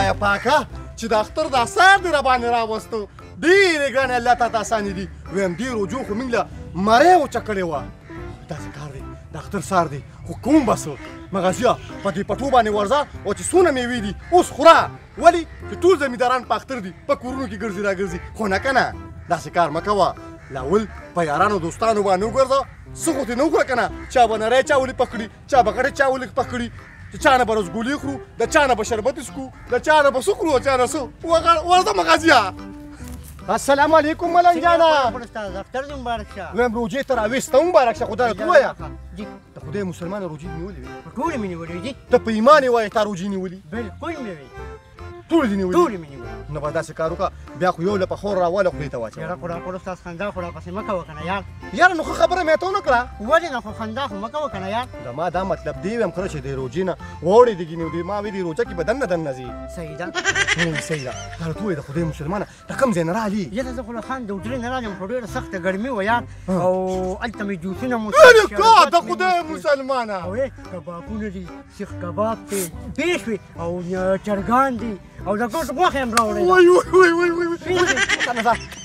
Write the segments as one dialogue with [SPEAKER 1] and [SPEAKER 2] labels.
[SPEAKER 1] خدای پاکه چې د اختر د اثار دې راباندې راوستو ډېرې ګرانې الله تا ته اسانې دي ویم دې روجو خو موږ له مرۍ وچه کړې وه داسې کار دی د اختر سهار دی خو کوم بس مغازیه په دې پټو باندې ورځه او چې څونه میوې دي اوس خوره ولې چې ټول زمینداران په اختر دي په کورونو کې ګرځي راګرځي خو نه که نه داسې کار مه کوه لاول په یارانو دوستانو باندې وګرځه څه خو دې نه وکړه که نه چا به نری چا ولې پخ کړي چا به غټې چا ولې پخ کړي چې چا نه به رسګولي خورو د چا نه به شربت څکو د چا نه به څه خورو او چا نه څه ورځه مغازیه السلام علیکم ملنګ جانه
[SPEAKER 2] اختر دې مبارک شه
[SPEAKER 1] ویم روجې ته راویسته مبارک شه خدای ته ووایه
[SPEAKER 2] جی
[SPEAKER 1] د خدای مسلمانه روجې دې نیولې وې
[SPEAKER 2] ټولې مې نیولې دي
[SPEAKER 1] ته په ایمان یې وایې تا روجې نیولي
[SPEAKER 2] بالکل مې وې
[SPEAKER 1] ټولې دې نیولې
[SPEAKER 2] ټولې مې نیولې
[SPEAKER 1] نه به داسې کار وکړه بیا خو یو له پخور راواله خولې ته واچوه
[SPEAKER 2] یاره خو ستاسو خندا خو راپسې مه کوه که نه یار
[SPEAKER 1] یاره نو ښه خبره مې ته ونه کړه
[SPEAKER 2] ولې نه خو خندا خو مه کوه که نه یار
[SPEAKER 1] د ما دا مطلب دی ویم کړه چې د روجې نه واوړې دي ګینې ما وې دې روجه کې به دننه دننه ځي
[SPEAKER 2] صحیح ده
[SPEAKER 1] صحیح ده دا راته ووایې د خدای مسلمانه ته کوم ځای نه رالې
[SPEAKER 2] یاره زه خو له خان د حجرې نه رالم خو ډېره سخته ګرمي وه یار او هلته مې جوسونه مو
[SPEAKER 1] د خدای مسلمانه
[SPEAKER 2] او کبابونه دي سیخ کباب دی پېښ وي او چرګان دي او د ګوټ غوښه هم راوړې
[SPEAKER 1] وای وای وای وای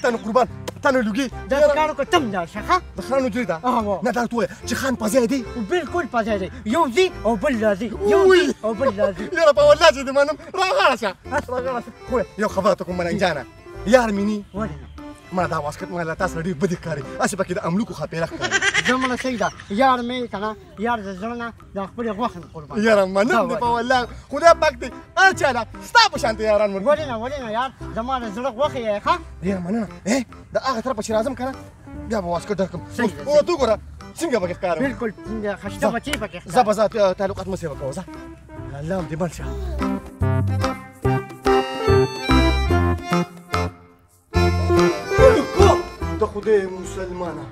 [SPEAKER 1] ته نه قربان ته نه لوګي
[SPEAKER 2] دا کار وکړه ته هم لاړ شه ښه
[SPEAKER 1] د خان حجرې ته نه دا راته ووایه چې خان په ځای دی
[SPEAKER 2] بالکل په ځای دی یو ځي او بل راځي یو ځي او بل راځي
[SPEAKER 1] یاره په والله چې دې منم راغاړه شه راغاړه شه خو یو خبره ته کوم ملنګ جانه یار مینی
[SPEAKER 2] ولې نه
[SPEAKER 1] ما دا واسکټ ما له تا سره ډېر بدې ښکاري هسې پکې د املوکو ښاپېره ښکاري
[SPEAKER 2] زمانه صحیح ده یار مې که نه یار د زړه نه د خپلې غوښې نه قربان
[SPEAKER 1] یاره منم دې په والله خدای پاک دې هر چا له ستا په شانته یاران ورکړي
[SPEAKER 2] ولې نه یار زما د زړه غوښې یې ښه
[SPEAKER 1] ډېره مننه د هغه طرفه چې راځم که نه بیا به واسکټ درکړم
[SPEAKER 2] صحیح ده
[SPEAKER 1] او ته ګوره څنګه پکې ښکارم
[SPEAKER 2] بالکل خشته بچې پکې
[SPEAKER 1] ځه به ځه تعلقات مه سیوه کوه ځه الله هم دې بند شه د خدای مسلمانه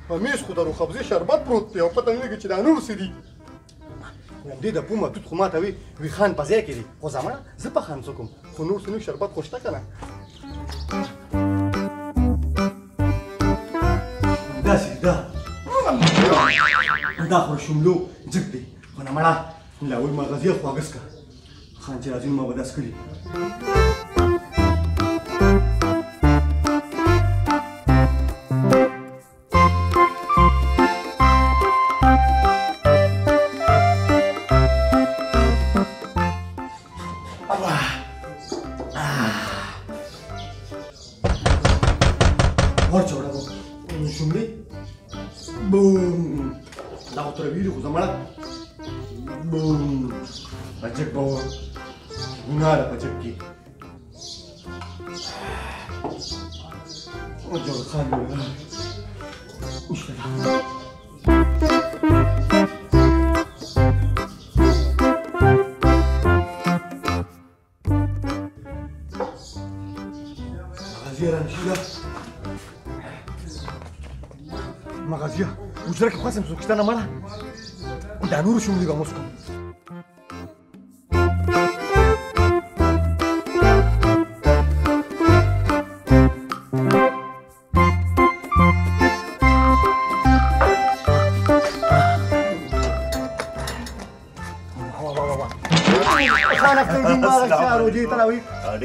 [SPEAKER 1] په میز خو د روخبزې شربت پروت دی او پته نه لګي چې دا نور څه دي دې د پومه توت خو ماته وي خان په ځای کې دی خو زما زه په خان څه کوم خو نور څه شربت خو شته که نه داسې دا خو شملو جګ دی خو نه مړه لاول مغازیه خواږه څکه خان چې راځي نو ما به داس کړي Pajak bawa bunga lah pajak ki. Oh jangan khalu lah. Magazia Ranshida. Magazia. Ujra ke pasam suksta na mala. Danuru shumli ba Moscow.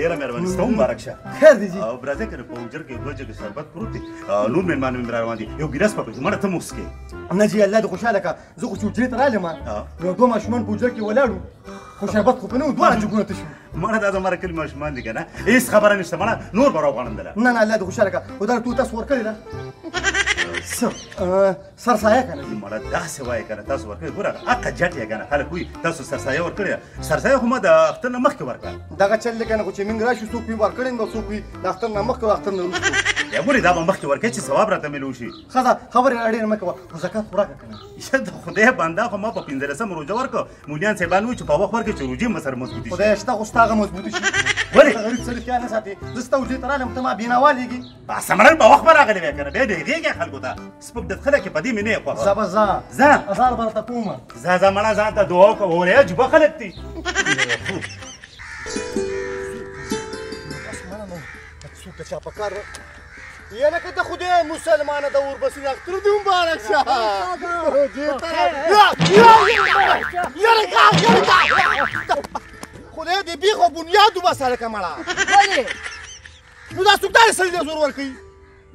[SPEAKER 3] ډېره مهرباني ستا مبارک شه
[SPEAKER 1] خیر دی جي
[SPEAKER 3] او برازه که په حجر کې دوه جګې شربت پروت دی نور مېلمانه مې را روان دي یو ګیلاس پکې مړه ته مو وڅښې
[SPEAKER 1] نه جي الله دې خوشحاله کړه زه خو چې حجرې ته رالم یو دوه ماشومان په حجره کې ولاړو خو شربت خو په نه و دواړه جګونه تش وو
[SPEAKER 3] مړه دا زما کلي ماشومان دي که نه هېڅ خبره نشته مړه نور به راوغواړندله
[SPEAKER 1] نه نه الله دې خوشحاله کړه خو دا ټول تاسو ورکړې ده سرسایه که نه
[SPEAKER 3] مړه داسې وایې که نه تاسو ورکړې ګوره حقه جټ یې که نه خلک وایي تاسو سرسایه ورکړې ده سرسایه خو ما د اختر نه مخکې ورکړه
[SPEAKER 1] دغه چل دی که نه خو چې موږ راشو څوک وي ورکړې نو څوک وي د اختر نه مخکې او اختر نه وروسته
[SPEAKER 3] یا ګورې دا به مخکې ورکړې چې ثواب راته میلو شي
[SPEAKER 1] ښځه خبرې ډېرې مه کوه خو زکات خو راکړه که نه
[SPEAKER 3] د خدای بنده خو ما په 15 روژه ورکړه مولیان صاحبان وایي چې په وخت ورکړې چې روژې مو سره مضبوطې شي
[SPEAKER 1] خدای شته خو ستا هغه مضبوطې شي
[SPEAKER 3] ولې
[SPEAKER 1] غریب سړي خیال نه ساتې زه ستا حجرې ته رالم ته ما بېناوا لېږي
[SPEAKER 3] سمرل په وخت به راغلی وی که نه بیا ډېرېږې خلکو ته سپک دتخله کې په دې مې نه یې خوښه
[SPEAKER 1] زه به
[SPEAKER 3] ځه
[SPEAKER 1] ازار به راته کومه
[SPEAKER 3] ځه مړه ځان ته دعا وکړه اورې عجیبه خلک دي
[SPEAKER 1] څوک د چا په کار یعنې که د خدای مسلمانه د ورپسې د اختر دې مبارک شه خدای دې بیخ او بنیاد وباسه لکه مړه
[SPEAKER 2] ولې
[SPEAKER 1] نو دا څوک داسې سړي دی زور ورکوي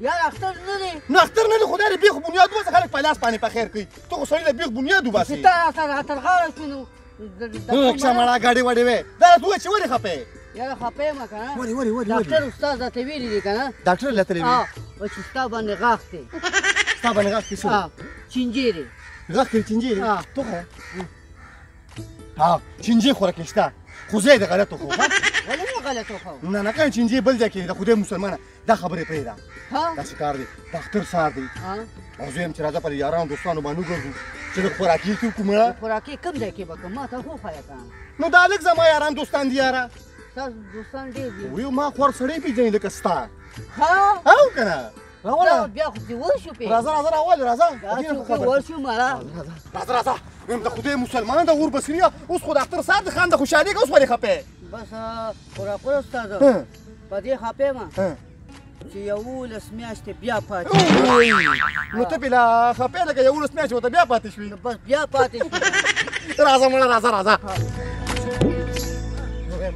[SPEAKER 2] یار اختر نه دی
[SPEAKER 1] نو اختر نه دی خدای دې بیخ بنیاد وباسه خلک په لاس باندې په خیر کوي ته خو سړي له بیخ بنیاد وباسې
[SPEAKER 2] چې تا سره تر غاړه شوې نو
[SPEAKER 1] ښه مړه ګاډي واډي وې دا راته ووایه چې ولې خفه
[SPEAKER 2] یاره خفه یم که نه
[SPEAKER 1] ولې
[SPEAKER 2] ډاکټر استاد راته ویلي دي که نه
[SPEAKER 1] ډاکټر له تللی وي
[SPEAKER 2] وایي چې ستا باندې غاښ دی
[SPEAKER 1] ستا باندې غاښ کې څه
[SPEAKER 2] چینجې دی
[SPEAKER 1] غاښ کې چینجې دی توخه چینجې خو راکې شته خو زه یې د غلطو خو
[SPEAKER 2] ولې نه غلط وخو
[SPEAKER 1] نه نه کنه چینجې بل ځای کې د خدای مسلمانه دا خبرې پرېږده
[SPEAKER 2] ها
[SPEAKER 1] داسې کار دی ډاکټر سار دی او زه یم چې راځه پر یارانو دوستانو باندې وګرځو چې د خوراکي توکو مړه
[SPEAKER 2] خوراکي کوم ځای کې به کوم ما ته وښایه که
[SPEAKER 1] نو دا لږ زما یاران دوستان دي یاره
[SPEAKER 2] ستاسو دوستان ډېر دي
[SPEAKER 1] ویو ما خور سړی پېژنې لکه ستا
[SPEAKER 2] ها
[SPEAKER 1] او که نه راوله
[SPEAKER 2] بیا خو دې ورشو پې
[SPEAKER 1] راځه راځه راولې راځه
[SPEAKER 2] ورشو مړه
[SPEAKER 1] راځه ویم د خدای مسلمان د غور بصريه اوس خو ډاکټر صاحب د خان د خوشحالۍ اوس ولې خفه
[SPEAKER 2] بس خوراکونه استاده په دې خفه یم چې 11 میاشتې بیا پاتې
[SPEAKER 1] نو ته بې له خفې لکه 11 میاشتې ورته بیا پاتې شوې
[SPEAKER 2] بس بیا پاتې شوې
[SPEAKER 1] راځه مړه راځه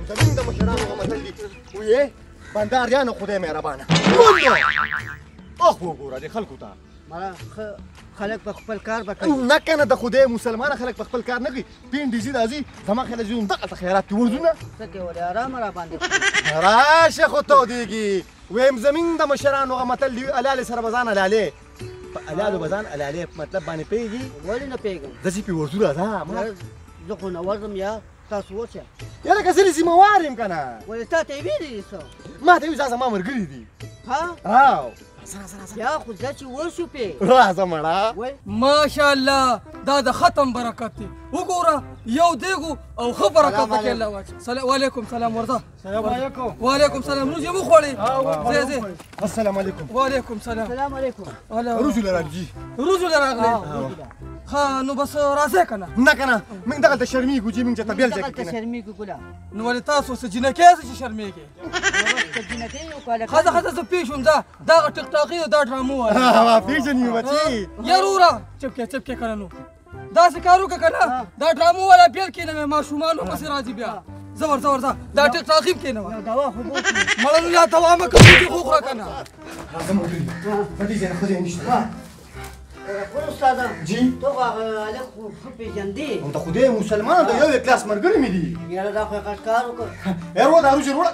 [SPEAKER 1] زمونږ د مشرانو متل دي ویې بنداریانو خدای مهربانه اخ وګوره دې خلکو ته
[SPEAKER 2] مړه خلک په خپل کار به کوي
[SPEAKER 1] نه کنه د خدای مسلمانه خلک په خپل کار نه کوي پینډې ځي راځي زما خیال چې دغلته خیرات کې ورځو نه
[SPEAKER 2] څه کې ولې ارامه را باندې
[SPEAKER 1] راشه خو تودېږي ویم زمین د مشرانو هغه متل دی الالې سره به ځان الالې په الالو به ځان الالې مطلب باندې پوهېږي
[SPEAKER 2] ولې نه پوهېږم
[SPEAKER 1] داسې پې ورځو راځه
[SPEAKER 2] زه خو نه ورځم یا تاسو ورشه
[SPEAKER 1] یا لکه زه ذمهوار یم که نه
[SPEAKER 2] ولې تا ته یې ویلي دي څه
[SPEAKER 1] ما ته یې دا زما ملګري دي
[SPEAKER 2] ها یا خو ځه چې ورشو پې
[SPEAKER 1] راځه مړه
[SPEAKER 4] ماشاءالله دا د ختم برکت دی وګوره یو دیګو او ښه برکت پکې الله واچوي وعلیکم سلام ورځه
[SPEAKER 1] سلام علیکم
[SPEAKER 4] وعلیکم سلام روز یې وخوړې ځه
[SPEAKER 1] السلام علیکم
[SPEAKER 4] وعلیکم سلام
[SPEAKER 2] سلام علیکم
[SPEAKER 1] روز له راځي
[SPEAKER 4] روز له راغلی ها نو بس راځه کنه
[SPEAKER 1] نه کنه موږ دغلته شرمېږو چې موږ چې طبیعت ځای کې
[SPEAKER 2] دغلته شرمېږو ګله
[SPEAKER 4] نو ولې تاسو څه جنکۍ یاست چې شرمېږئ ښځه زه پوه شوم ځه دغه ټکټاقي او دا ډرامو وایي
[SPEAKER 1] پېژنې بچي
[SPEAKER 4] یار وروره چپکې کنه نو داسې کار وکړه که نه دا ډرامو والا بېل کېنوې ماشومانو پسې راځي بیا زه ورځه دا ټکټاقي هم کېنوه مړه نو یا دوا مه کوه چې وخوره که نه
[SPEAKER 1] راځه ملګري په دې ځای نه ښځې نشته
[SPEAKER 2] خپل استاده
[SPEAKER 1] جی
[SPEAKER 2] ته خو هغه هلک خو ښه پېژندې
[SPEAKER 1] د خدای مسلمان د یو کلاس ملګري مې دي
[SPEAKER 2] یاره دا خو یې غټ کار وکړ
[SPEAKER 1] ارو دا روزي وروړه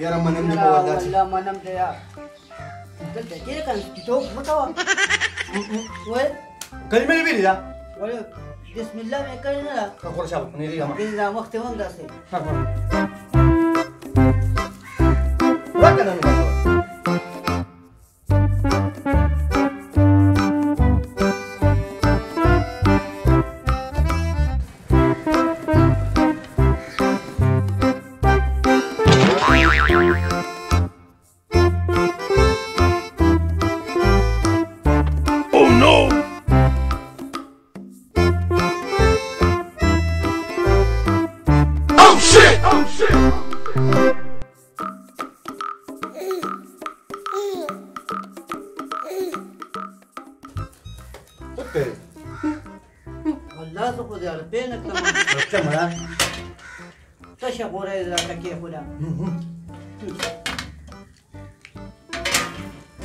[SPEAKER 1] یاره منم دې په والله چې
[SPEAKER 2] منم دې یار دلته کېږه که نه کتاب مه کوه ویل
[SPEAKER 1] کلمې یې ویلې ده
[SPEAKER 2] ویل بسم الله مې کړې نه ده
[SPEAKER 1] خور شابه نه دی
[SPEAKER 2] دې را مخکې هم داسې
[SPEAKER 1] راکنه نو
[SPEAKER 2] والله زه خو دې الپې نه کړم
[SPEAKER 1] څه مړه
[SPEAKER 2] تشه غوره یې راته کېښوده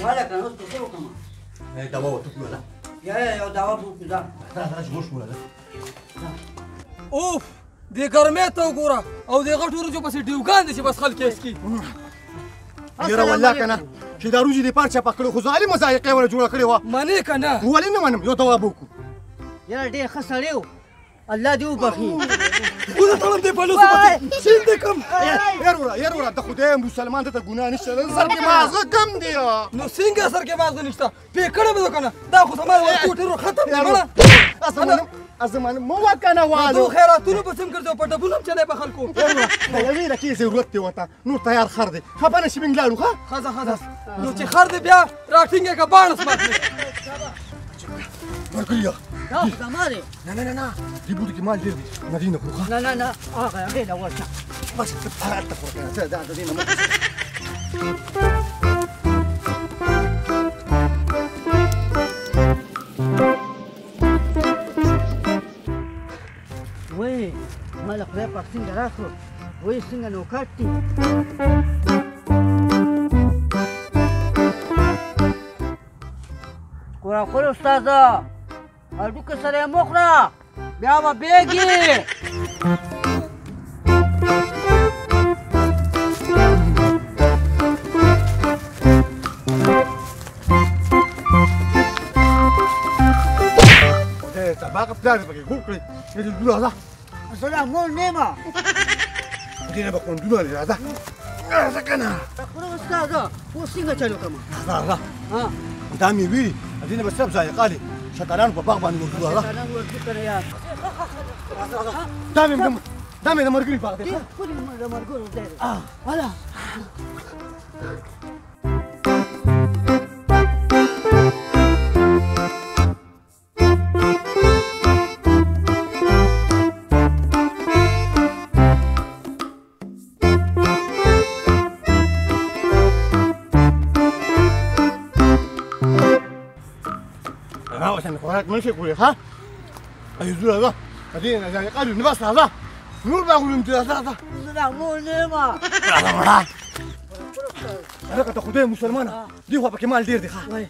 [SPEAKER 2] واله که نه اوس به څه وکړم
[SPEAKER 1] دوا ورته کړو
[SPEAKER 2] یا یو دوا به وکړو ځه
[SPEAKER 1] راځه جوړ شو
[SPEAKER 4] اوف دې ګرمۍ ته وګوره او دې غټو وریجو پسې ډیوګان دي چې بس خلک یې څکي
[SPEAKER 1] یاره والله که نه چې دا روزي دې پار چپه کړې خو ظالمه ذایقه یې ورله جوړه کړې وه
[SPEAKER 4] منې که نه
[SPEAKER 1] ولې نه منم یو دوا به وکړو
[SPEAKER 2] یاره ډېر ښه سړی و الله دې وبخي
[SPEAKER 4] ونه تړم دې په لوڅو پسې شین دې کم
[SPEAKER 1] یار وروره د خدای مسلمان ته ته ګناه نشته سر کې مازغه کم دی
[SPEAKER 4] نو څنګه سر کې مازغه نشته پې کړی به که نه دا خو زما کوټې ختم دی مړه
[SPEAKER 1] زمانه مو وکنه والو
[SPEAKER 4] دو خیراتونو پسې هم ګرځو په ډبونو هم چلی په خلکو
[SPEAKER 1] د یوې رکې ضرورت دی ورته نور تیار خر دی خفه نه شي موږ لاړو ښه
[SPEAKER 4] ښځه نو چې خر دی بیا راټینګې که باڼس مات کړې
[SPEAKER 1] ملګريه
[SPEAKER 2] دا خو زما دی
[SPEAKER 1] نه دې بوټي کې مال ډېر دی نه دې نه کړو ښه
[SPEAKER 2] نه هغه هغې له ورشه
[SPEAKER 1] بس هلته خور کنه ته دا د دې نه مه
[SPEAKER 2] وای ما له خدای پاک څنګه راکړو وایي څنګه نوکر دي خورا خور استاده هډوکو سره یې مه خوره بیا به بیږي
[SPEAKER 1] باقي بتعرف يقول لي يقولوا هذا
[SPEAKER 2] السلام مو نيمة
[SPEAKER 1] دينا بكون دون هذا هذا كنا
[SPEAKER 2] تقول استاذ هو سينجا تشالو كمان
[SPEAKER 1] هذا
[SPEAKER 2] ها
[SPEAKER 1] دامي بيري دينا بس زي قالي شطران بباغ بان يقولوا هذا
[SPEAKER 2] انا ورجيك يا
[SPEAKER 1] دامي مرقلي باغ
[SPEAKER 2] كل مرة مرقول هلا
[SPEAKER 1] عشان خوراك ماشي يقول ها ايزول هذا بعدين يعني قالوا نبص هذا نور بقول انت هذا
[SPEAKER 2] لا مو نيمة
[SPEAKER 1] انا كنت اخذها مسلمانه دي هو بكمال دير دي ها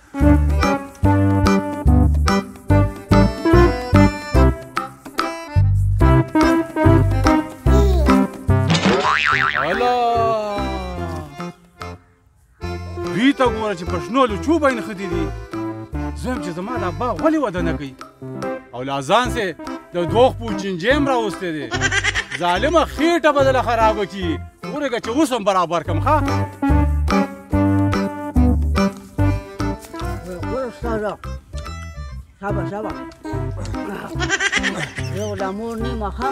[SPEAKER 5] الله ریته ګوره چې په شنو لوچو باندې ښه دي زم چې زما دا باغ ولې وده نه کوي او له ځان سې د دوغ پو چنجیم راوستی دی ظالمه خېټه به دله خرابه کي ورېږه چې اوس هم برابر کړم ښه
[SPEAKER 2] ګوره استاذه صبر یو د مور نیمه ښه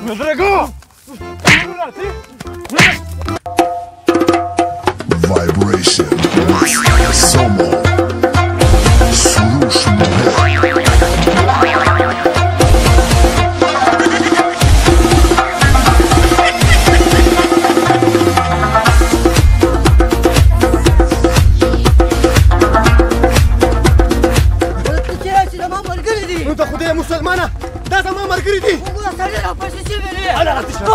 [SPEAKER 1] مدرګو
[SPEAKER 6] Vibration. Samo. Solution.
[SPEAKER 1] انت خدها مسلمانه ده زمان مرقري انا غتشرب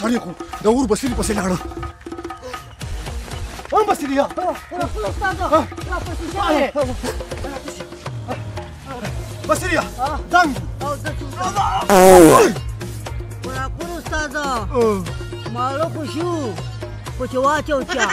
[SPEAKER 1] صديقو دور بسيلي لاړه هم بسيلي يا بسيلي يا دم
[SPEAKER 2] ورا کور استاذه مالو خو شو خو چې واچو چا